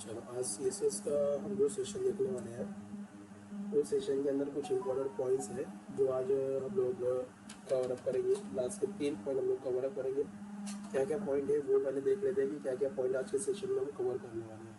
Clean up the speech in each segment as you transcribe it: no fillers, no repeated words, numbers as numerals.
चलो आज CSS का हम जो सेशन देखने वाले हैं उस सेशन के अंदर कुछ इंपॉर्टेंट पॉइंट्स हैं जो आज हम लोग कवर अप करेंगे। लास्ट के 3 पॉइंट हम लोग कवर अप करेंगे। क्या क्या पॉइंट है वो पहले देख लेते हैं कि क्या क्या पॉइंट आज के सेशन में हम कवर करने वाले हैं।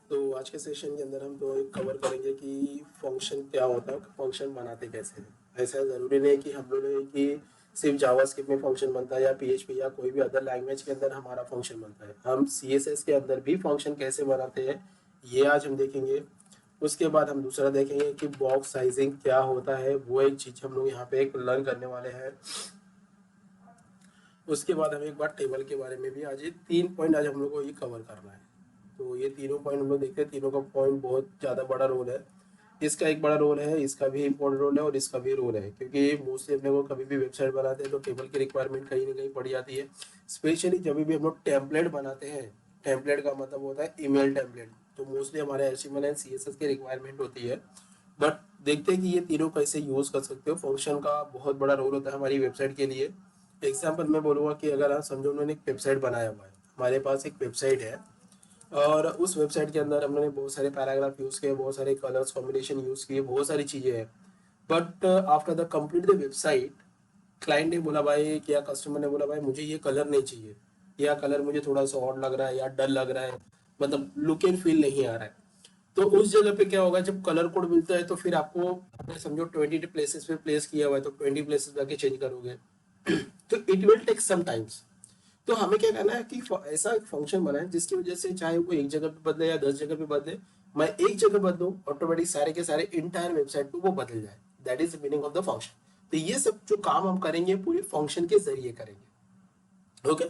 तो आज के सेशन के अंदर हम तो एक कवर करेंगे कि फंक्शन क्या होता है, फंक्शन बनाते कैसे हैं। ऐसा ज़रूरी नहीं कि हम लोग कि सिर्फ जावास्क्रिप्ट में फंक्शन बनता है या PHP या कोई भी अदर लैंग्वेज के अंदर हमारा फंक्शन बनता है। हम CSS के अंदर भी फंक्शन कैसे बनाते हैं ये आज हम देखेंगे। उसके बाद हम दूसरा देखेंगे कि बॉक्स साइजिंग क्या होता है, वो एक चीज़ हम लोग यहाँ पे एक लर्न करने वाले हैं। उसके बाद हम एक बार टेबल के बारे में भी आज ये 3 पॉइंट आज हम लोग को ये कवर करना है। तो ये तीनों पॉइंट हम लोग देखते हैं, तीनों का पॉइंट बहुत ज़्यादा बड़ा रोल है। इसका एक बड़ा रोल है, इसका भी इम्पोर्टेंट रोल है और इसका भी रोल है, क्योंकि मोस्टली अपने को कभी भी वेबसाइट बनाते हैं तो टेबल की रिक्वायरमेंट कहीं ना कहीं पड़ जाती है। स्पेशली जब भी हम लोग टेम्पलेट बनाते हैं, टेम्पलेट का मतलब होता है ईमेल टेम्पलेट, तो मोस्टली हमारे HTML एंड CSS की रिक्वायरमेंट होती है। बट देखते हैं कि ये तीनों कैसे यूज़ कर सकते हो। फंक्शन का बहुत बड़ा रोल होता है हमारी वेबसाइट के लिए। एग्जाम्पल मैं बोलूँगा कि अगर आप समझो उन्होंने एक वेबसाइट बनाया हुआ है, हमारे पास एक वेबसाइट है और उस वेबसाइट के अंदर हमने बहुत सारे पैराग्राफ यूज़ किए, बहुत सारे कलर्स कॉम्बिनेशन यूज़ किए, बहुत सारी चीज़ें हैं। But after the complete the website, client ने बोला भाई, या कस्टमर ने बोला भाई मुझे ये कलर नहीं चाहिए, या कलर मुझे थोड़ा सा ऑड लग रहा है या डल लग रहा है, मतलब लुक एंड फील नहीं आ रहा है। तो उस जगह पे क्या होगा, जब कलर कोड मिलता है तो फिर आपको समझो 20 प्लेसेस पे प्लेस किया हुआ है तो 20 प्लेसेस जाके चेंज करोगे। तो it will take some times. तो हमें क्या करना है कि ऐसा एक फंक्शन बनाए जिसकी वजह से चाहे वो एक जगह पे बदले या 10 जगह पे बदले, मैं एक जगह बदलूं ऑटोमेटिक सारे के सारे इंटायर वेबसाइट पे वो बदल जाए। That is the meaning of the function. तो ये सब जो काम हम करेंगे पूरे फंक्शन के जरिए करेंगे। ओके,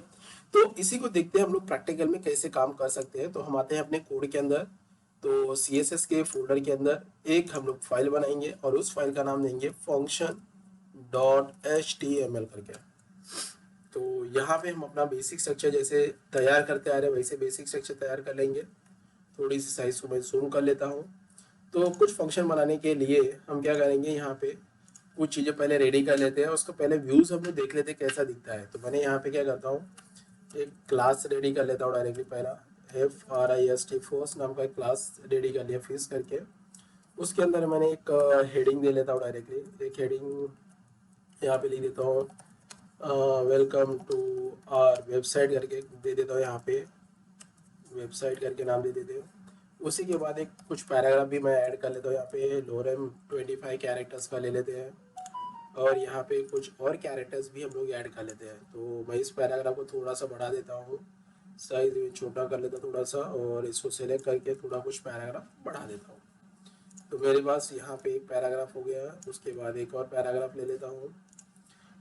तो इसी को देखते हैं हम लोग प्रैक्टिकल में कैसे काम कर सकते हैं। तो हम आते हैं अपने कोड के अंदर। तो CSS के फोल्डर के अंदर एक हम लोग फाइल बनाएंगे और उस फाइल का नाम देंगे function.html करके। तो यहाँ पे हम अपना बेसिक स्ट्रक्चर जैसे तैयार करते आ रहे हैं वैसे बेसिक स्ट्रक्चर तैयार कर लेंगे। थोड़ी सी साइज को मैं जूम कर लेता हूँ। तो कुछ फंक्शन बनाने के लिए हम क्या करेंगे, यहाँ पे कुछ चीज़ें पहले रेडी कर लेते हैं। उसको पहले व्यूज़ हम लोग देख लेते हैं कैसा दिखता है। तो मैंने यहाँ पे क्या करता हूँ, एक क्लास रेडी कर लेता हूँ डायरेक्टली। पहला FRIST फोर्स नाम का एक क्लास रेडी कर लिया फिक्स करके। उसके अंदर मैंने एक हेडिंग दे लेता हूँ डायरेक्टली। एक हेडिंग यहाँ पे लिख देता हूँ, वेलकम टू आर वेबसाइट करके दे देता हूँ। यहाँ पे वेबसाइट करके नाम दे देते हूँ। उसी के बाद एक कुछ पैराग्राफ भी मैं ऐड कर लेता हूँ। यहाँ पे लोरेम 25 कैरेक्टर्स का ले लेते हैं और यहाँ पे कुछ और कैरेक्टर्स भी हम लोग ऐड कर लेते हैं। तो मैं इस पैराग्राफ को थोड़ा सा बढ़ा देता हूँ, साइज छोटा कर लेता हूँ थोड़ा सा, और इसको सेलेक्ट करके थोड़ा कुछ पैराग्राफ बढ़ा देता हूँ। तो मेरे पास यहाँ पे एक पैराग्राफ हो गया। उसके बाद एक और पैराग्राफ ले लेता हूँ।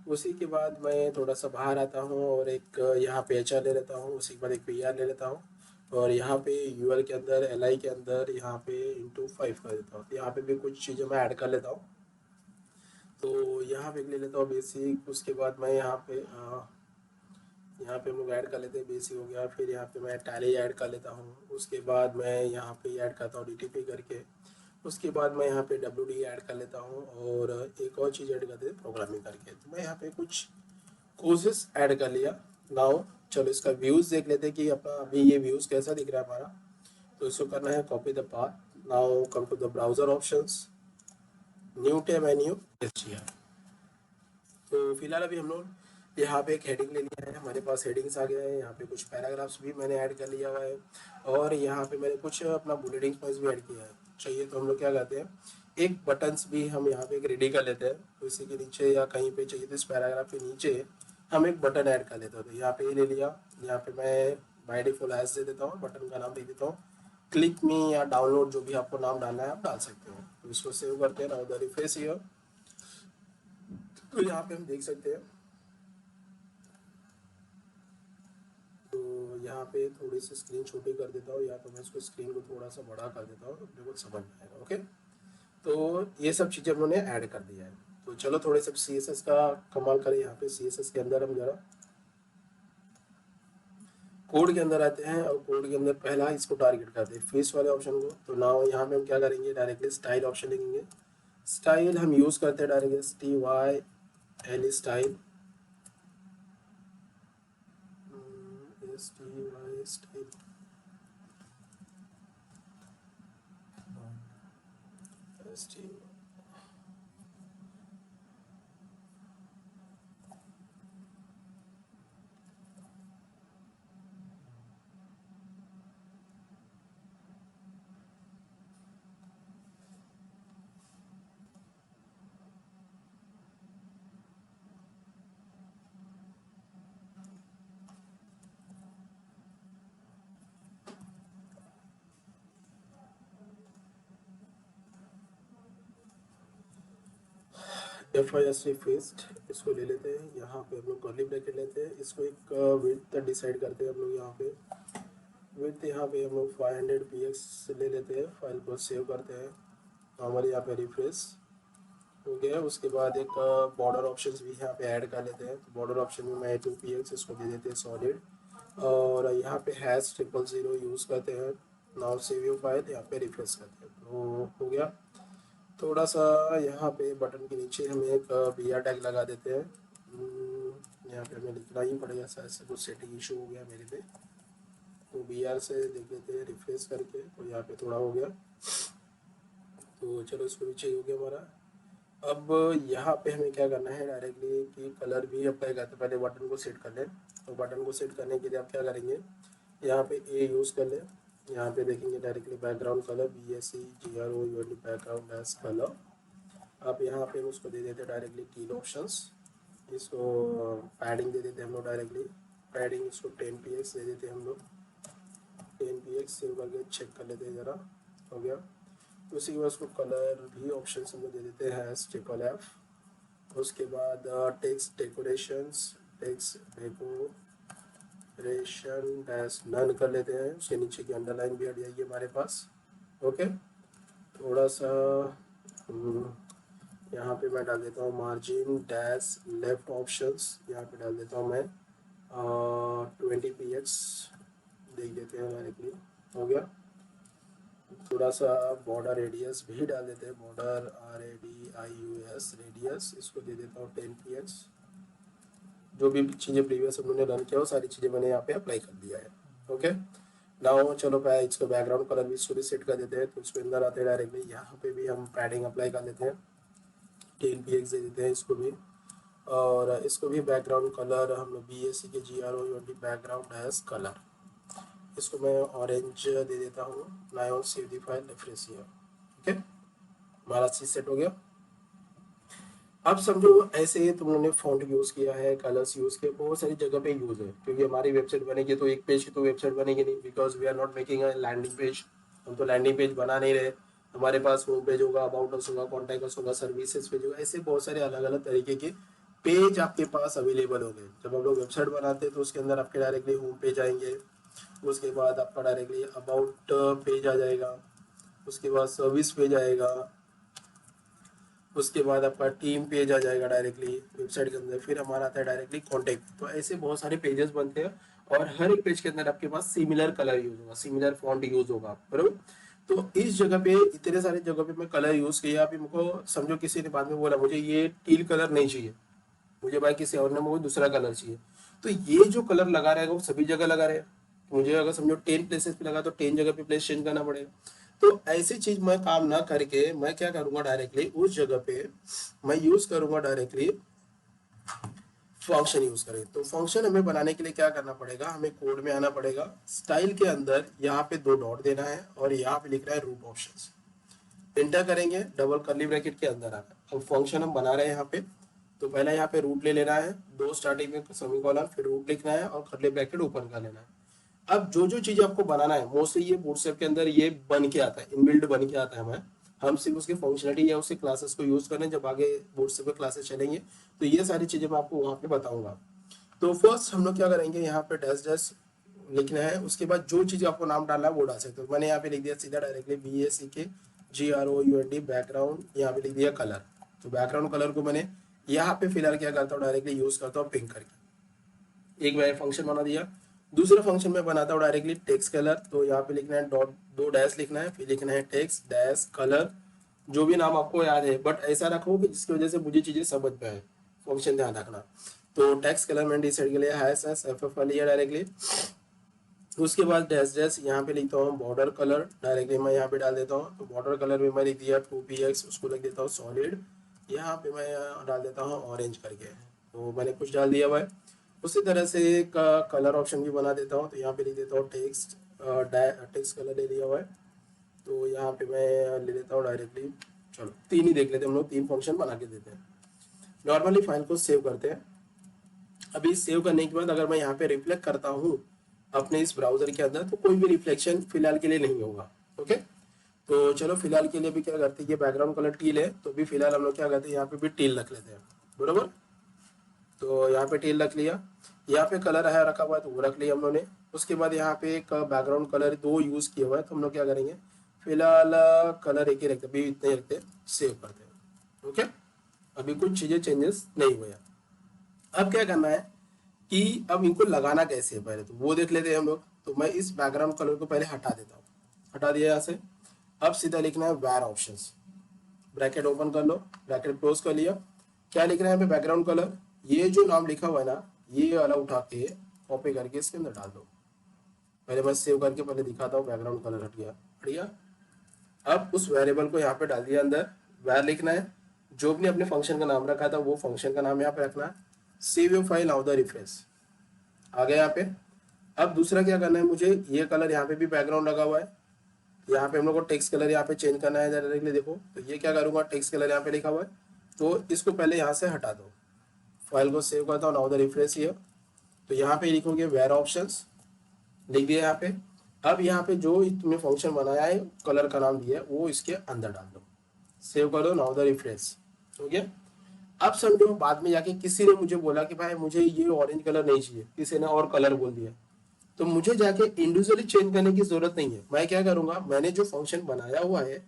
उसी के बाद मैं थोड़ा सा बाहर आता हूँ और एक यहाँ पे HR ले लेता हूँ। उसी के बाद एक PR ले लेता हूँ और यहाँ पे UL के अंदर LI के अंदर यहाँ पे *5 कर देता हूँ। तो यहाँ पे भी कुछ चीज़ें मैं ऐड कर लेता हूँ। तो यहाँ पे ले लेता हूँ बेसिक। उसके बाद मैं यहाँ पे हम लोग ऐड कर लेते हैं, बेसिक हो गया। फिर यहाँ पे मैं टैली ऐड कर लेता हूँ। उसके बाद मैं यहाँ पे ऐड करता हूँ DTP करके। उसके बाद मैं यहाँ पे WD ऐड कर लेता हूँ और एक और चीज़ ऐड करते हैं प्रोग्रामिंग करके। तो मैं यहाँ पे कुछ कोर्सेस ऐड कर लिया। नाउ चलो इसका व्यूज़ देख लेते हैं कि अपना अभी ये व्यूज़ कैसा दिख रहा है हमारा। तो इसको करना है copy the path. Now come to the browser options, new tab menu HTML। तो फिलहाल अभी हम लोग यहाँ पे एक हेडिंग ले लिया है, हमारे पास हेडिंग्स आ गया है। यहाँ पे कुछ पैराग्राफ्स भी मैंने ऐड कर लिया हुआ है और यहाँ पे मैंने कुछ अपना बुलेटिंग पॉइंट्स भी ऐड किया है। चाहिए तो हम लोग क्या करते हैं, एक बटन्स भी हम यहाँ पे एक रेडी कर लेते हैं। तो इसी के नीचे या कहीं पे चाहिए तो इस पैराग्राफ के नीचे हम एक बटन ऐड कर लेते हैं। तो यहाँ पे ले लिया। यहाँ पे मैं बाय डिफॉल्ट एस दे देता हूँ, बटन का नाम दे देता हूँ क्लिक मी या डाउनलोड, जो भी आपको नाम डालना है आप डाल सकते हो। तो इसको सेव करते हैं। Now the refresh here. तो यहाँ पे हम देख सकते हैं। तो यहाँ पे थोड़ी सी स्क्रीन छोटी कर देता हूँ या तो मैं इसको स्क्रीन को थोड़ा सा बड़ा कर देता हूँ, अपने को समझ में आएगा। ओके, तो ये सब चीज़ें हम लोगों ने ऐड कर दिया है। तो चलो थोड़े से CSS का कमाल करें। यहाँ पे CSS के अंदर हम जरा कोड के अंदर आते हैं और कोड के अंदर पहला इसको टारगेट करते हैं फेस वाले ऑप्शन को। तो नाउ यहाँ पे हम क्या करेंगे, डायरेक्टली स्टाइल ऑप्शन लिखेंगे। स्टाइल हम यूज़ करते हैं directly STYL style, STY style, STY। FIST fest इसको ले लेते हैं, यहाँ पे हम लोग कर्ली ब्रैकेट लेते हैं, इसको एक विड्थ डिसाइड करते हैं हम लोग। यहाँ पे विड्थ यहाँ पे हम लोग 500 px ले लेते हैं, फाइल को सेव करते हैं, हमारे यहाँ पे रिफ्रेश हो गया। उसके बाद एक बॉर्डर ऑप्शंस भी यहाँ पे ऐड कर लेते हैं। तो बॉर्डर ऑप्शन में मैं 2 px इसको दे देते हैं सॉलिड, और यहाँ पे #000 यूज़ करते हैं। नाउ सेव योर फाइल, यहाँ पे रिफ्रेश करते हैं, तो हो गया। थोड़ा सा यहाँ पे बटन के नीचे हम एक BR टैग लगा देते हैं। यहाँ पे हमें लिखना ही पड़ेगा, शायद से कुछ सेटिंग इशू हो गया मेरे पे, तो BR से देख लेते हैं रिफ्रेश करके। तो यहाँ पे थोड़ा हो गया, तो चलो इसको भी चाहिए हो गया हमारा। अब यहाँ पे हमें क्या करना है डायरेक्टली कि कलर भी अप्लाई करते, पहले बटन को सेट कर लें। तो बटन को सेट करने के लिए आप क्या करेंगे, यहाँ पे A यूज़ कर लें। यहाँ पे देखेंगे directly background colour BSEGROUND background as colour. आप यहाँ पे उसको दे देते हैं डायरेक्टली टील ऑप्शंस, इसको पैडिंग दे देते हैं हम लोग डायरेक्टली। पैडिंग इसको 10 px दे देते हैं हम लोग, 10 px सेव करके चेक कर लेते हैं ज़रा, हो गया। उसी के बाद उसको कलर भी ऑप्शन हम लोग दे देते हैं #F। उसके बाद text decorations, text decoration dash none कर लेते हैं, उसके नीचे की अंडरलाइन भी हट जाएगी हमारे पास। ओके, थोड़ा सा यहाँ पे मैं डाल देता हूँ मार्जिन डैश लेफ्ट ऑप्शंस, यहाँ पे डाल देता हूँ मैं 20 px, देख देते हैं डायरेक्टली, हो गया। थोड़ा सा बॉर्डर रेडियस भी डाल देते हैं, बॉर्डर RADIUS रेडियस, इसको दे देता हूँ 10 px। जो भी चीज़ें प्रीवियस हम लोगों ने रन किया वो सारी चीज़ें मैंने यहाँ पे अप्लाई कर दिया है। ओके, नाउ चलो इसको बैकग्राउंड कलर भी इसको भी सेट कर देते हैं। तो इसके अंदर आते हैं डायरेक्टली, यहाँ पे भी हम पैडिंग अप्लाई कर देते हैं, 10 px दे देते हैं इसको भी। और इसको भी बैकग्राउंड कलर हम लोग BSEGROUND बैकग्राउंड एज कलर, इसको मैं ऑरेंज दे देता हूँ। Now save the file, refresh here. Okay, हमारा चीज सेट हो गया। अब समझो ऐसे तुम लोगों ने फॉन्ट यूज किया है, कलर्स यूज किए, बहुत सारी जगह पे यूज है, क्योंकि हमारी वेबसाइट बनेगी तो एक पेज की तो वेबसाइट बनेगी नहीं, because we are not making a landing page. हम तो लैंडिंग पेज बना नहीं रहे, हमारे पास होम पेज होगा, अबाउट अस होगा, कॉन्टैक्ट अस होगा, सर्विसेज पेज होगा, ऐसे बहुत सारे अलग अलग तरीके के पेज आपके पास अवेलेबल होंगे। जब हम लोग वेबसाइट बनाते हैं तो उसके अंदर आपके डायरेक्टली होम पेज आएंगे, उसके बाद आपका डायरेक्टली अबाउट पेज आ जाएगा, उसके बाद सर्विस पेज आएगा, उसके बाद आपका टीम पेज आ जाएगा डायरेक्टली वेबसाइट के अंदर, फिर हमारा आता है डायरेक्टली कॉन्टैक्ट। तो ऐसे बहुत सारे पेजेस बनते हैं, और हर एक पेज के अंदर आपके पास सिमिलर कलर यूज होगा, सिमिलर फॉन्ट यूज होगा, बराबर। तो इस जगह पे इतने सारे जगह पे मैं कलर यूज किया, अभी मुझको समझो किसी ने बाद में बोला मुझे ये टील कलर नहीं चाहिए, मुझे भाई किसी और ने मुझे दूसरा कलर चाहिए, तो ये जो कलर लगा रहेगा वो सभी जगह लगा रहेगा। मुझे अगर समझो 10 प्लेसेस पे लगा तो 10 जगह पे प्लेस चेंज करना पड़ेगा। तो ऐसी चीज मैं काम ना करके मैं क्या करूंगा, डायरेक्टली उस जगह पे मैं यूज करूंगा डायरेक्टली फंक्शन यूज करें। तो फंक्शन हमें बनाने के लिए क्या करना पड़ेगा, हमें कोड में आना पड़ेगा, स्टाइल के अंदर यहाँ पे 2 डॉट देना है और यहाँ पे लिख रहा है रूट ऑप्शंस, एंटर करेंगे, डबल कर्ली ब्रैकेट के अंदर आना। अब फंक्शन हम बना रहे हैं यहाँ पे, तो पहले यहाँ पे रूट ले लेना है, 2 स्टार्टिंग में सेमीकोलन, फिर रूट लिखना है और कर्ली ब्रैकेट ओपन कर लेना है। अब जो जो चीज आपको बनाना है मोस्टली ये बूटस्ट्रैप के अंदर ये बन के आता है, इनबिल्ड बन के आता है हमें, हम सिर्फ उसके फंक्शनलिटी या उसके क्लासेस को यूज करने, जब आगे बूटस्ट्रैप पे क्लासेस चलेंगे तो ये सारी चीजें मैं आपको वहाँ पे बताऊंगा। तो फर्स्ट हम लोग क्या करेंगे, यहाँ पे डैश डैश लिखना है, उसके बाद जो चीज आपको नाम डालना है वो डाल सकते हो। मैंने यहाँ पे लिख दिया सीधा डायरेक्टली BACKGROUND बैकग्राउंड, यहाँ पे लिख दिया कलर। तो बैकग्राउंड कलर को मैंने यहाँ पे फिलहाल क्या करता हूँ, डायरेक्टली यूज करता हूँ पिंक करके। एक मैंने फंक्शन बना दिया, दूसरा फंक्शन में बनाता हूँ डायरेक्टली टेक्स्ट कलर। तो यहाँ पे लिखना है डॉट, 2 डैश लिखना है, फिर लिखना है टेक्स्ट डैश कलर, जो भी नाम आपको याद है, बट ऐसा रखो कि जिसकी वजह से मुझे चीजें समझ में आए, फंक्शन ध्यान रखना। तो टेक्स्ट कलर मैंने डिसाइड कर लिया, हैश एस एफ एफ लिया डायरेक्टली। उसके बाद डैश डैश यहाँ पे लिखता हूँ बॉर्डर कलर, डायरेक्टली मैं यहाँ पे डाल देता हूँ। तो बॉर्डर कलर में मैं लिख दिया 2px, उसको लिख देता हूँ सॉलिड। यहाँ पे मैं डाल देता हूँ ऑरेंज करके, तो मैंने कुछ डाल दिया हुआ है। उसी तरह से एक कलर ऑप्शन भी बना देता हूँ। तो यहाँ पे लिख देता हूँ टेक्स्ट, टेक्स्ट कलर ले लिया हुआ है। तो यहाँ पे मैं ले लेता हूँ डायरेक्टली, चलो 3 ही देख लेते हैं, हम लोग 3 फंक्शन बना के देते हैं। नॉर्मली फाइल को सेव करते हैं। अभी सेव करने के बाद अगर मैं यहाँ पे रिफ्लेक्ट करता हूँ अपने इस ब्राउजर के अंदर, तो कोई भी रिफ्लेक्शन फिलहाल के लिए नहीं होगा। ओके, तो चलो फिलहाल के लिए भी क्या करते हैं, ये बैकग्राउंड कलर टील है, तो भी फिलहाल हम लोग क्या करते हैं, यहाँ पे भी टील रख लेते हैं, बरोबर। तो यहाँ पे टील रख लिया, यहाँ पे कलर है रखा हुआ है तो वो रख लिया हम लोगों ने। उसके बाद यहाँ पे एक बैकग्राउंड कलर 2 यूज किया हुआ है, तो हम लोग क्या करेंगे, फिलहाल कलर एक ही रखते, अभी इतने ही रखते, सेव करते हैं। ओके, अभी कुछ चीजें चेंजेस नहीं हुए हैं। अब क्या करना है कि अब इनको लगाना कैसे है पहले तो वो देख लेते हैं हम लोग। तो मैं इस बैकग्राउंड कलर को पहले हटा देता हूँ, हटा दिया यहाँ से। अब सीधा लिखना है वेर ऑप्शंस, ब्रैकेट ओपन कर लो, ब्रैकेट क्लोज कर लिया। क्या लिख रहे हैं यहाँ पे, बैकग्राउंड कलर, ये जो नाम लिखा हुआ है ना, ये वाला उठा के कॉपी करके इसके अंदर डाल दो। पहले मैं सेव करके पहले दिखाता हूँ, बैकग्राउंड कलर हट गया, हट गया। अब उस वेरिएबल को यहाँ पे डाल दिया अंदर, वैर लिखना है, जो भी अपने फंक्शन का नाम रखा था वो फंक्शन का नाम यहाँ पे रखना है। Save your file, now the refresh, आ गया यहाँ पे। अब दूसरा क्या करना है मुझे, ये कलर यहाँ पे भी बैकग्राउंड लगा हुआ है, यहाँ पे हम लोग को टेक्स्ट कलर यहाँ पे चेंज करना है डायरेक्टली। देखो तो ये क्या करूंगा, टेक्स्ट कलर यहाँ पे लिखा हुआ है, तो इसको पहले यहाँ से हटा दो। फाइल को सेव करता हूँ, नाउ द रिफ्रेश हियर। तो यहाँ पे लिखोगे वेर ऑप्शंस, लिख दिया यहाँ पे। अब यहाँ पे जो तुमने फंक्शन बनाया है, कलर का नाम दिया है, वो इसके अंदर डाल दो, सेव कर दो, नाउ द रिफ्रेश, हो गया। अब समझो बाद में जाके किसी ने मुझे बोला कि भाई मुझे ये ऑरेंज कलर नहीं चाहिए, किसी ने और कलर बोल दिया, तो मुझे जाके इंडिविजुअली चेंज करने की जरूरत नहीं है। मैं क्या करूंगा, मैंने जो फंक्शन बनाया हुआ है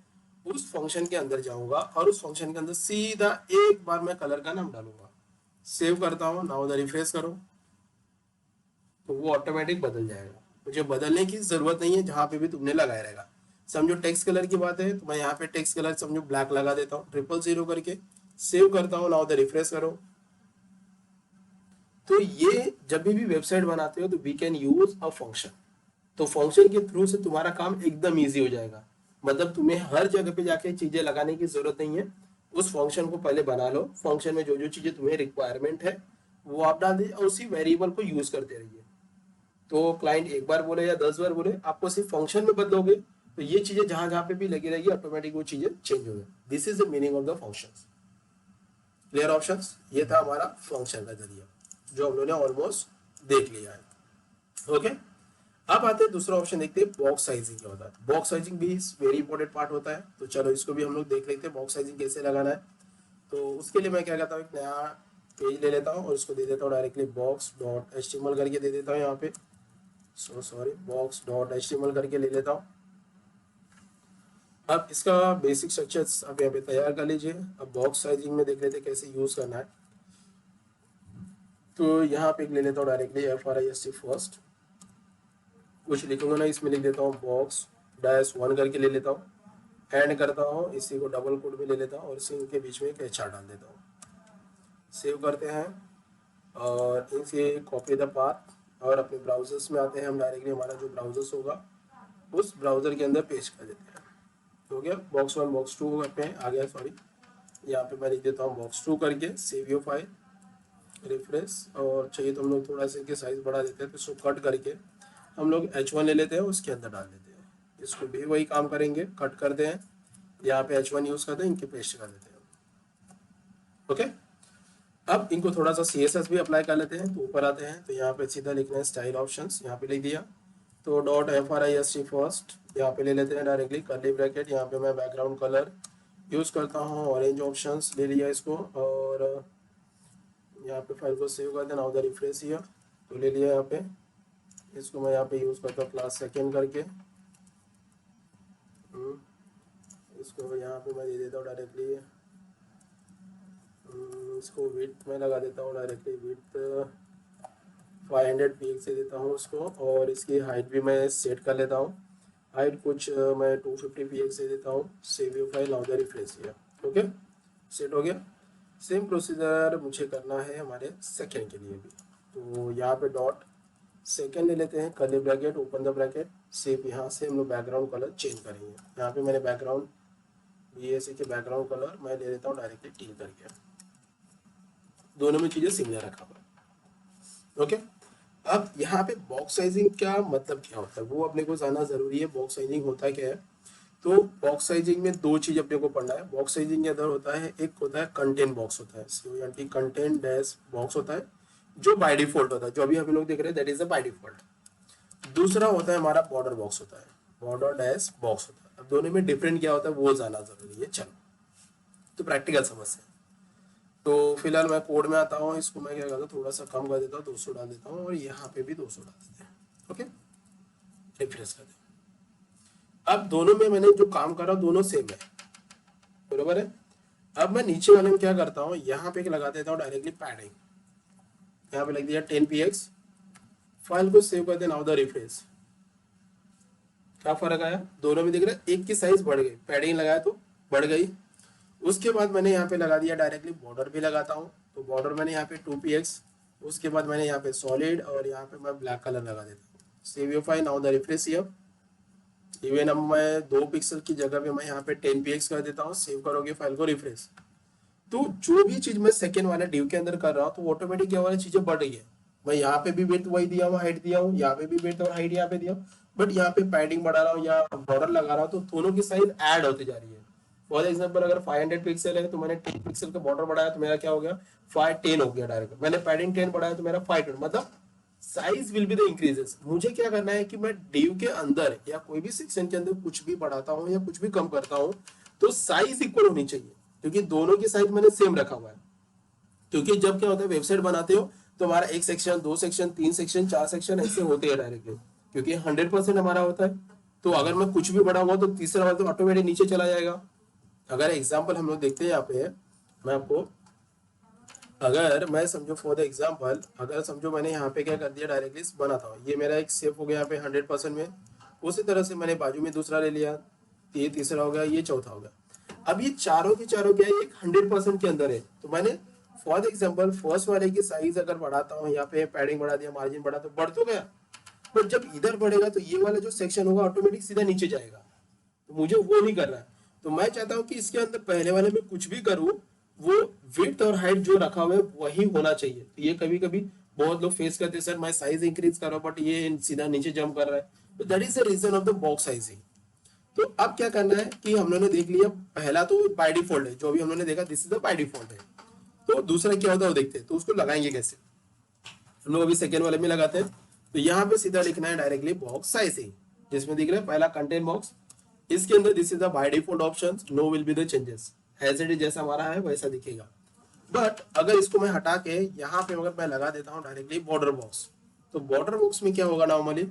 उस फंक्शन के अंदर जाऊंगा और उस फंक्शन के अंदर सीधा एक बार मैं कलर का नाम डालूंगा, सेव करता हूँ, नाउ द रिफ्रेश करो, तो वो ऑटोमेटिक बदल जाएगा। मुझे बदलने की जरूरत नहीं है, जहां पे भी तुमने लगाया रहेगा। समझो टेक्स्ट कलर की बात है, तो मैं यहाँ पे टेक्स्ट कलर समझो ब्लैक लगा देता हूँ, 000 करके सेव करता हूँ, नाउ द रिफ्रेश करो। तो ये जब भी वेबसाइट बनाते हो तो we can use a function, तो फंक्शन के थ्रू से तुम्हारा काम एकदम इजी हो जाएगा। मतलब तुम्हें हर जगह पे जाके चीजें लगाने की जरूरत नहीं है। उस फंक्शन को पहले बना लो, फंक्शन में जो जो चीजें तुम्हें रिक्वायरमेंट है वो आप डाल दीजिए और उसी वेरिएबल को यूज करते रहिए। तो क्लाइंट एक बार बोले या 10 बार बोले, आपको सिर्फ फंक्शन में बदलोगे तो ये चीजें जहां जहां पे भी लगी रहेगी, ऑटोमेटिक वो चीजें चेंज हो जाए। This is the meaning of the function. Clear options, ये था हमारा फंक्शन का जरिया, जो हम लोगों ने ऑलमोस्ट देख लिया है। ओके, अब आते हैं दूसरा ऑप्शन, देखते हैं बॉक्स साइजिंग क्या होता है। बॉक्स साइजिंग भी वेरी इंपॉर्टेंट पार्ट होता है, तो चलो इसको भी हम लोग देख लेते हैं, बॉक्स साइजिंग कैसे लगाना है। तो उसके लिए मैं क्या करता हूँ, एक नया पेज ले लेता हूँ और इसको दे देता हूँ डायरेक्टली बॉक्स डॉट एचटीएमएल करके दे देता हूँ यहाँ पे, सॉरी बॉक्स डॉट एचटीएमएल करके ले लेता हूँ। अब इसका बेसिक स्ट्रक्चर्स आप यहाँ पे तैयार कर लीजिए। अब बॉक्स साइजिंग में देख लेते हैं कैसे यूज करना है। तो यहाँ पे ले लेता हूँ डायरेक्टली FRIST फर्स्ट, कुछ लिखूंगा ना, इसमें लिख देता हूँ बॉक्स -1 करके ले लेता हूँ, एंड करता हूँ, इसी को डबल कोड में ले लेता हूँ और इसी के बीच में एक HR डाल देता हूँ, सेव करते हैं और इनसे कॉपी द पाथ और अपने ब्राउजर्स में आते हैं हम, डायरेक्टली हमारा जो ब्राउजर्स होगा उस ब्राउजर के अंदर पेस्ट कर देते हैं। हो गया बॉक्स 1 बॉक्स 2 करते हैं, आ गया सॉरी, यहाँ पे मैं लिख देता हूँ बॉक्स 2 करके, सेव योर फाइल, रिफ्रेश। और चाहिए तो हम लोग थोड़ा सा इनके साइज बढ़ा देते हैं, तो इसको कट करके हम लोग H1 ले लेते हैं, उसके अंदर डाल देते हैं। इसको भी वही काम करेंगे, कट करते हैं, यहाँ पे H1 यूज करते हैं, इनके पेस्ट कर देते हैं। ओके, अब इनको थोड़ा सा CSS भी अप्लाई कर लेते हैं। तो ऊपर आते हैं, तो यहाँ पे सीधा लिखना है स्टाइल ऑप्शंस, यहाँ पे लिख दिया। तो .FRIST फर्स्ट यहाँ पे ले लेते हैं डायरेक्टली, कर्ली ब्रैकेट, यहाँ पे मैं बैकग्राउंड कलर यूज करता हूँ, ऑरेंज ऑप्शंस ले लिया इसको, और यहाँ पे फाइल को सेव कर देना, नाउ द रिफ्रेश हियर, तो ले लिया यहाँ पे। इसको मैं यहाँ पे यूज करता हूँ क्लास सेकेंड करके, इसको यहाँ पे मैं दे देता हूँ डायरेक्टली, इसको विड्थ में लगा देता हूँ डायरेक्टली, विड्थ 500 px से देता हूँ उसको, और इसकी हाइट भी मैं सेट कर लेता हूँ। हाइट कुछ मैं 250 px से देता हूँ। Save your file, now the refresh here. Okay, set हो गया। सेम प्रोसीजर मुझे करना है हमारे सेकेंड के लिए भी। तो यहाँ पे डॉट सेकेंड ले लेते हैं, curly bracket, open the bracket, save. यहाँ से हम लोग बैकग्राउंड कलर चेंज करेंगे। यहाँ पे मैंने बैकग्राउंड BSA के बैकग्राउंड कलर मैं ले लेता हूँ डायरेक्टली टील करके। दोनों में चीज़ें सिमिलर रखा हुआ। ओके, अब यहाँ पे बॉक्स साइजिंग का मतलब क्या होता है वो अपने को जानना जरूरी है। बॉक्स साइजिंग होता क्या है? तो बॉक्स साइजिंग में दो चीज अपने को पढ़ना है। बॉक्स साइजिंग के अंदर होता है, एक होता है कंटेंट बॉक्स होता है, CONT कंटेंट डैश बॉक्स होता है, जो बाय डिफॉल्ट होता है, जो अभी हम लोग देख रहे हैं that is the by default. दूसरा होता है हमारा बॉर्डर बॉक्स होता है, बॉर्डर डैश बॉक्स होता है। अब दोनों में डिफरेंट क्या होता है वो जानना जरूरी है। चलो तो प्रैक्टिकल समझते हैं। तो फिलहाल मैं कोड में आता हूँ, इसको मैं क्या करता हूँ थोड़ा सा कम कर देता हूँ, 200 डाल देता हूँ, और यहाँ पे भी 200 डाल देते हैं। ओके, रिफ्रेश कर दें। अब दोनों में मैंने जो काम करा दोनों सेम है, बरोबर है। अब मैं नीचे वाले में क्या करता हूँ, यहाँ पे लगा देता हूँ डायरेक्टली पैडिंग। यहाँ पे लग दिया 10 px, फाइल को सेव कर देना, नाउ द रिफ्रेश। क्या फर्क आया दोनों में? दिख रहा है एक की साइज बढ़ गई, पैडिंग लगाया तो बढ़ गई। उसके बाद मैंने यहाँ पे लगा दिया डायरेक्टली बॉर्डर भी लगाता हूँ, तो बॉर्डर मैंने यहाँ पे 2 px। उसके बाद मैंने यहाँ पे सॉलिड, और यहाँ पे मैं ब्लैक कलर लगा देता हूँ। Save your file, now the refresh here. Even अब मैं 2 पिक्सल की जगह पे मैं यहाँ पे 10 px कर देता हूँ। सेव करोगे फाइल को, रिफ्रेश। तो जो भी चीज मैं सेकेंड वाले डिव के अंदर कर रहा हूँ तो ऑटोमेटिक ये वाली चीजें बढ़ रही है। मैं यहाँ पे भी विड्थ वही दिया हूँ, हाइट दिया हूँ, यहाँ पे भी विड्थ और हाइट यहाँ पे दिया हूँ, बट यहाँ पे पैडिंग बढ़ा रहा हूँ या बॉर्डर लगा रहा हूँ, तो दोनों की साइज ऐड होती जा रही है। फॉर एग्जाम्पल अगर 500 पिक्सल है तो मैंने 10 पिक्सल का बॉर्डर बढ़ाया तो मेरा क्या हो गया, 510 हो गया डायरेक्ट। मैंने पैडिंग 10 बढ़ाया तो मेरा 520, मतलब size will be the increases. मुझे क्या करना है कि मैं डिव के अंदर या कोई भी सेक्शन के अंदर कुछ भी बढ़ाता हूँ या कुछ भी कम करता हूँ तो साइज इक्वल होनी चाहिए, क्योंकि दोनों की साइज मैंने सेम रखा हुआ है। क्योंकि जब क्या होता है वेबसाइट बनाते हो तो हमारा एक सेक्शन, 2 सेक्शन, 3 सेक्शन, 4 सेक्शन ऐसे होते हैं डायरेक्टली, क्योंकि 100% हमारा होता है। तो अगर मैं कुछ भी बढ़ाऊंगा तो तीसरा वाला तो ऑटोमेटिक नीचे चला जाएगा। अगर एग्जाम्पल हम लोग देखते हैं यहाँ पे, मैं आपको, अगर मैं समझो फॉर द एग्जाम्पल, अगर समझो मैंने यहाँ पे क्या कर दिया डायरेक्टली बनाता हूँ, ये मेरा एक सेफ हो गया यहाँ पे 100% में। उसी तरह से मैंने बाजू में दूसरा ले लिया, ये तीसरा हो गया, ये चौथा हो गया। अब ये चारों के चारों क्या है, एक 100% के अंदर है। तो मैंने फॉर द एग्जाम्पल फर्स्ट वाले की साइज अगर बढ़ाता हूँ, यहाँ पे पैडिंग बढ़ा दिया, मार्जिन बढ़ा, तो बढ़ तो गया, बट जब इधर बढ़ेगा तो ये वाला जो सेक्शन होगा ऑटोमेटिक सीधा नीचे जाएगा। तो मुझे वो नहीं करना है। तो मैं चाहता हूँ कि इसके अंदर पहले वाले में कुछ भी करूँ वो विड्थ और हाइट जो रखा हुआ है वही होना चाहिए। तो ये कभी कभी बहुत लोग फेस करते हैं, सर मैं साइज इंक्रीज कर रहा हूँ बट ये सीधा नीचे जंप कर रहा है। तो that is the reason of the box sizing. तो अब क्या करना है कि हम लोगों ने देख लिया, पहला तो बाय डिफॉल्ट है, जो भी हम लोगों ने देखा this is the by default है। तो दूसरा क्या होता है वो देखते हैं। तो उसको लगाएंगे कैसे, हम लोग अभी सेकेंड वाले में लगाते हैं। तो यहाँ पे सीधा लिखना है डायरेक्टली बॉक्स साइजिंग, जिसमें दिख रहा है पहला कंटेंट बॉक्स, इसके अंदर this is the by default options, no will be the changes, as it is जैसा हमारा है वैसा दिखेगा। बट अगर इसको मैं हटा के यहाँ पे अगर मैं लगा देता हूँ डायरेक्टली बॉर्डर बॉक्स, तो बॉर्डर बॉक्स में क्या होगा, नॉर्मली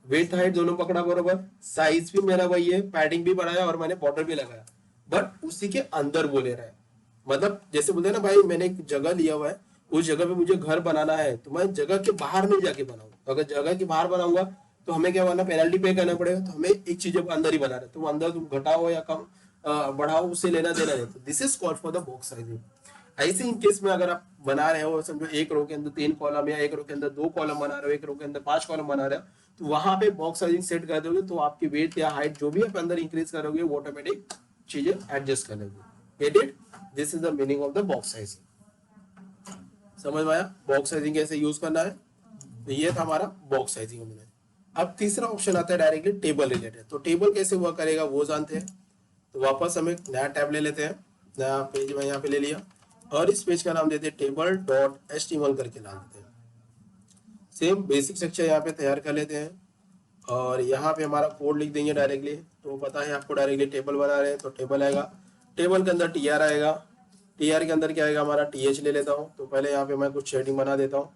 विड्थ हाइट दोनों पकड़ा बरोबर, साइज भी मेरा वही है, पैडिंग भी बढ़ाया और मैंने बॉर्डर भी लगाया, बट उसी के अंदर वो ले रहा है। मतलब जैसे बोलते हैं ना भाई, मैंने एक जगह लिया हुआ है, उस जगह पे मुझे घर बनाना है तो मैं जगह के बाहर नहीं जाके बनाऊँ। अगर जगह के बाहर बनाऊंगा तो हमें क्या करना, पेनल्टी पे करना पड़ेगा। तो हमें एक चीज अंदर ही बना रहे, तो अंदर तुम घटाओ या कम बढ़ाओ, उससे लेना देना नहीं। तो this is called for the box sizing. ऐसे इन केस में अगर आप बना रहे हो, समझो एक रो के अंदर 3 कॉलम, या एक रो के अंदर 2 कॉलम बना रहे हो, एक रो के अंदर 5 कॉलम बना रहे हो, तो वहां पे बॉक्स साइजिंग सेट कर दोगे तो आपकी वेट या हाइट जो भी आप अंदर इंक्रीज करोगे वो ऑटोमेटिक चीजें एडजस्ट कर लेंगे। Get it? This is the meaning of the box sizing. समझ में आया बॉक्स साइजिंग कैसे यूज करना है? तो ये था हमारा बॉक्स साइजिंग में। अब तीसरा ऑप्शन आता है डायरेक्टली टेबल रिलेटेड। तो टेबल कैसे वर्क करेगा वो जानते हैं। तो वापस हम एक नया टैब ले लेते हैं, नया पेज में यहाँ पे ले लिया, और इस पेज का नाम देते हैं table.html करके नाम देते हैं। सेम बेसिक स्ट्रक्चर यहाँ पे तैयार कर लेते हैं, और यहाँ पे हमारा कोड लिख देंगे डायरेक्टली। तो पता है आपको डायरेक्टली टेबल बना रहे हैं तो टेबल आएगा, टेबल के अंदर टीआर आएगा, टीआर के अंदर क्या आएगा हमारा टीएच ले लेता हूँ। तो पहले यहाँ पे मैं कुछ शेडिंग बना देता हूँ।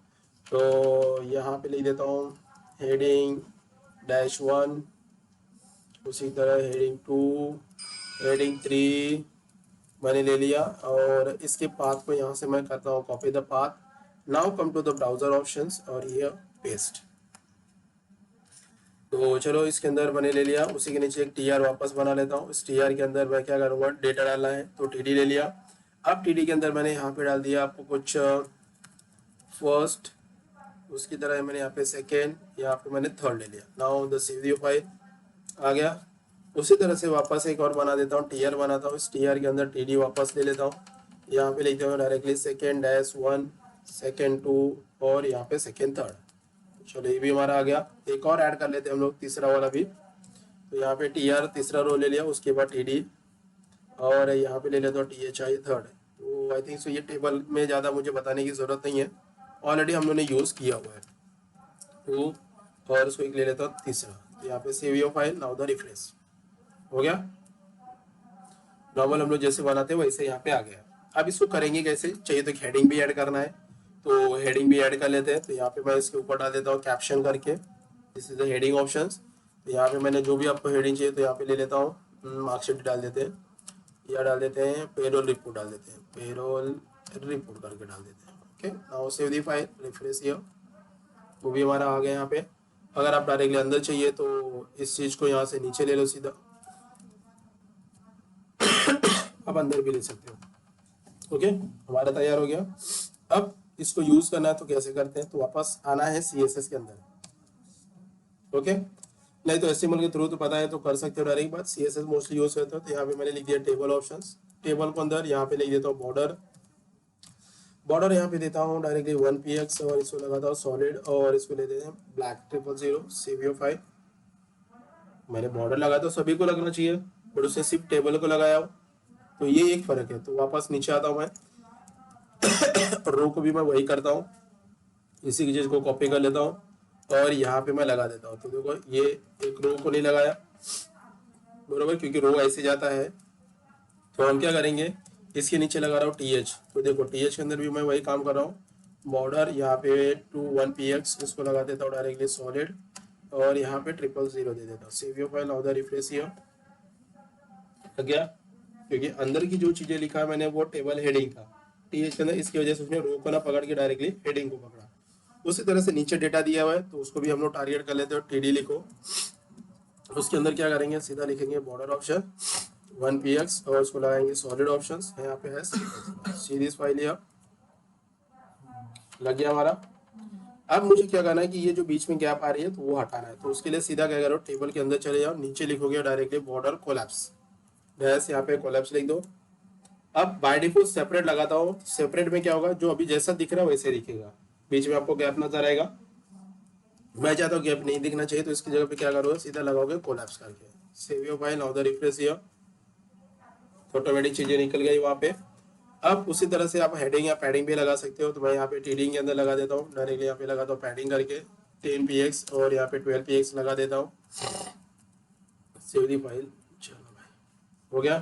तो यहाँ पे लिख देता हूँ हेडिंग -1, उसी तरह हेडिंग 2, हेडिंग 3 मैंने ले लिया, और इसके पाथ को यहाँ से मैं करता हूँ copy the path, now come to the browser options और ये पेस्ट। तो चलो इसके अंदर मैंने ले लिया, उसी के नीचे एक टीआर वापस बना लेता हूँ। इस टीआर के अंदर मैं क्या करूँगा, डेटा डालना है तो टीडी ले लिया। अब टीडी के अंदर मैंने यहाँ पे डाल दिया आपको कुछ फर्स्ट, उसकी तरह मैंने यहाँ पे सेकेंड, यहाँ पे मैंने थर्ड ले लिया। Now the save the file आ गया। उसी तरह से वापस एक और बना देता हूँ, टीआर बनाता हूँ। इस टीआर के अंदर टीडी वापस ले लेता हूँ, यहाँ पे लिखते हुए डायरेक्टली सेकेंड डैश 1, सेकेंड 2 और यहाँ पे सेकेंड 3। चलो ये भी हमारा आ गया। एक और ऐड कर लेते हैं हम लोग, तीसरा वाला भी। तो यहाँ पे टीआर तीसरा रो ले लिया, उसके बाद टीडी और यहाँ पे ले लेता हूँ THI थर्ड। तो आई थिंक सो ये टेबल में ज़्यादा मुझे बताने की ज़रूरत नहीं है, ऑलरेडी हम लोगों ने यूज़ किया हुआ है। तो और उसको एक ले लेता हूँ तीसरा। तो यहाँ पे save your file, now the refresh हो गया। नॉर्मल हम लोग जैसे बनाते हैं वैसे यहाँ पे आ गया। अब इसको करेंगे कैसे, चाहिए तो हेडिंग भी ऐड करना है, तो हेडिंग भी ऐड कर लेते हैं। तो यहाँ पे मैं इसके ऊपर डाल देता हूँ कैप्शन करके, this is the heading options. तो यहाँ पे मैंने जो भी आपको हेडिंग चाहिए तो यहाँ पे ले लेता हूँ, मार्कशीट डाल देते हैं या डाल देते हैं पेरोल रिपोर्ट डाल देते हैं, पेरोल रिपोर्ट करके डाल देते हैं। Okay, now save the file, refresh here. वो भी हमारा आ गया यहाँ पे। अगर आप डायरेक्टली अंदर चाहिए तो इस चीज़ को यहाँ से नीचे ले लो सीधा, आप अंदर भी ले सकते हो। ओके, हमारा तैयार हो गया। अब इसको यूज करना है तो कैसे करते हैं, तो वापस आना है CSS के अंदर। ओके, नहीं तो HTML के थ्रू तो पता है तो कर सकते हो डायरेक्ट बात, CSS मोस्टली यूज करते हो। तो यहाँ पे मैंने लिख दिया टेबल ऑप्शंस, टेबल को अंदर यहाँ पे लिख देता हूँ बॉर्डर, बॉर्डर यहाँ पे देता हूँ डायरेक्टली 1px और इसको लगाता हूँ सॉलिड और इसको ले देते हैं ब्लैक 000, सेव योर फाइल। मैंने बॉर्डर लगाया तो सभी को लगना चाहिए, बट उससे सिर्फ टेबल को लगाया हो तो ये एक फर्क है। तो वापस नीचे आता हूँ मैं, रो को भी मैं वही करता हूँ, इसी की चीज को कॉपी कर लेता हूँ और यहाँ पे मैं लगा देता हूँ। तो देखो ये एक रो को नहीं लगाया बरोबर, क्योंकि रो ऐसे जाता है। तो हम क्या करेंगे, इसके नीचे लगा रहा हूँ TH। तो देखो TH के अंदर भी मैं वही काम कर रहा हूँ, बॉर्डर यहाँ पे 1px इसको लगा देता हूँ डायरेक्टली सॉलिड और यहाँ पे 000 दे देता हूँ। Save your file, now the refresh here. लग गया, क्योंकि अंदर की जो चीजें लिखा है मैंने वो टेबल हेडिंग था TH के अंदर, इसकी वजह से उसने रो को ना पकड़ के डायरेक्टली हेडिंग को पकड़ा। उसी तरह से नीचे डेटा दिया हुआ है तो उसको भी हम लोग टारगेट कर लेते हैं, TD लिखो। उसके अंदर क्या करेंगे, सीधा लिखेंगे बॉर्डर ऑप्शन 1px और उसको लगाएंगे सॉलिड ऑप्शंस, यहाँ पे है सीरीज फाइल। यह लग गया हमारा। अब मुझे क्या करना है कि ये जो बीच में गैप आ रही है तो वो हटाना है। तो उसके लिए सीधा क्या करो, टेबल के अंदर चले जाओ, नीचे लिखोगे डायरेक्टली बॉर्डर कोलैप्स, डैश यहाँ पे कोलैप्स लिख दो। अब बाय डिफॉल्ट सेपरेट लगाता हूँ, सेपरेट में क्या होगा, जो अभी जैसा दिख रहा है वैसे दिखेगा, बीच में आपको गैप नजर आएगा। मैं चाहता हूँ गैप नहीं दिखना चाहिए तो इसकी जगह पे क्या करोगे, सीधा लगाओगे कोलैप्स करके। Save your file, now the refresh here. Automatic चीजें निकल गई वहाँ पे। अब उसी तरह से आप हेडिंग या पैडिंग भी लगा सकते हो। तो मैं यहाँ पे टीडिंग के अंदर लगा देता हूँ, डायरेक्टली यहाँ पे लगाता हूँ पैडिंग करके 10px और यहाँ पे 12px लगा देता हूँ। सेव दी फाइल, चलो भाई हो गया,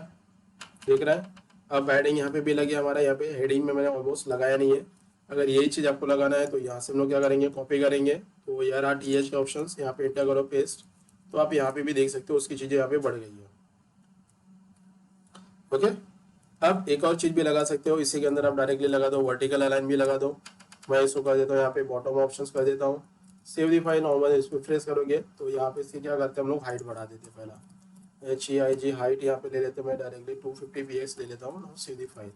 देख रहा है। अब पैडिंग यहाँ पे भी लगी हमारा, यहाँ पे हेडिंग में मैंने ऑलमोस्ट लगाया नहीं है। अगर यही चीज़ आपको लगाना है तो यहाँ से हम लोग क्या करेंगे, कॉपी करेंगे। तो यार TH के ऑप्शन यहाँ पे एंटर करो, पेस्ट। तो आप यहाँ पे भी देख सकते हो उसकी चीज़ें यहाँ पे बढ़ गई है। ओके, अब एक और चीज भी लगा सकते हो, इसी के अंदर आप डायरेक्टली लगा दो, वर्टिकल अलाइन भी लगा दो। मैं इसको कर देता हूँ यहाँ पे बॉटम ऑप्शंस कर देता हूँ। सेव दी फाइल, नॉर्मल इसको फ्रेश करोगे तो यहाँ पे इसकी क्या करते हैं हम लोग, हाइट बढ़ा देते हैं। पहला HEIG हाइट यहाँ पे ले लेते हैं, मैं डायरेक्टली 250px ले लेता हूँ। सेव दी फाइल,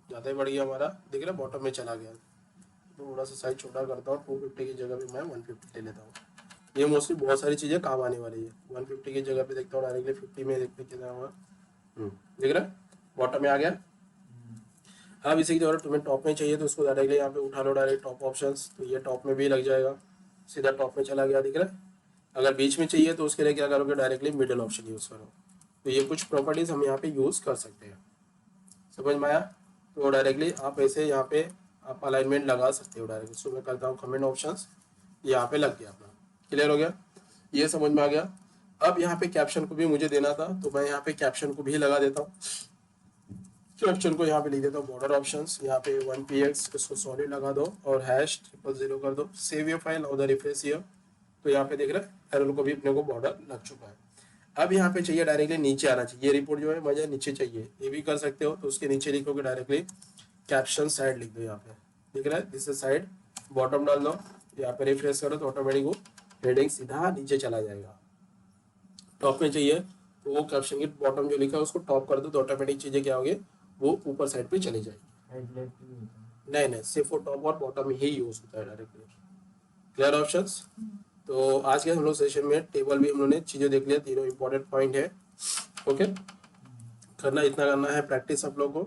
ज़्यादा ही बढ़ गया हमारा, दिख रहा है बॉटम में चला गया। थोड़ा सा साइज छोटा करता हूँ, 250 की जगह पे मैं 150 ले लेता हूँ। ये मोस्टली बहुत सारी चीज़ें काम आने वाली है। 150 की जगह पे देखता हूँ डायरेक्टली 50 में, देखते कितना हुआ। दिख रहा है बॉटम में आ गया। अब इसी की जगह तुम्हें टॉप में चाहिए तो उसको डायरेक्टली यहाँ पे उठा लो, डायरेक्ट टॉप ऑप्शंस। तो ये टॉप में भी लग जाएगा, सीधा टॉप में चला गया, दिख रहा है। अगर बीच में चाहिए तो उसके लिए क्या करोगे, डायरेक्टली मिडिल ऑप्शन यूज़ करो। तो ये कुछ प्रॉपर्टीज हम यहाँ पे यूज़ कर सकते हैं, समझ में आया। तो डायरेक्टली आप ऐसे यहाँ पे आप अलाइनमेंट लगा सकते हो डायरेक्टली। सो मैं करता हूँ कमेंट ऑप्शंस, यहाँ पे लग गया अपना, क्लियर हो गया, ये समझ में आ गया। अब यहाँ पे कैप्शन को भी मुझे देना था तो मैं यहाँ पे कैप्शन को भी लगा देता हूँ। कैप्शन को यहाँ पे लिख देता हूँ बॉर्डर ऑप्शंस, यहाँ पे 1px इसको सॉलिड लगा दो और #000 कर दो। Save your file, now the refresh here. तो यहाँ पे देख रहे हैं एरर को भी अपने को बॉर्डर लग चुका है। अब यहाँ पे चाहिए डायरेक्टली नीचे आना चाहिए, ये रिपोर्ट जो है मुझे नीचे चाहिए, ये भी कर सकते हो। तो उसके नीचे लिखोगे डायरेक्टली कैप्शन साइड लिख दो, यहाँ पे दिख रहा है, दिस इज साइड, बॉटम डाल दो, यहाँ पे रिफ्रेश करो तो ऑटोमेटिक वो हेडिंग सीधा नीचे चला जाएगा। टॉप में चाहिए तो वो कैप्शन के बॉटम जो लिखा है उसको टॉप कर दो तो ऑटोमेटिक चीजें क्या होगी, वो ऊपर साइड पे चली जाएगी। नहीं नहीं, सिर्फ वो टॉप और बॉटम ही यूज होता है डायरेक्टली। Clear options. तो आज के हम लोग सेशन में टेबल भी हम लोगों ने चीजें देख लिया, तीनों इंपॉर्टेंट पॉइंट है। ओके, करना इतना करना है प्रैक्टिस आप लोग को।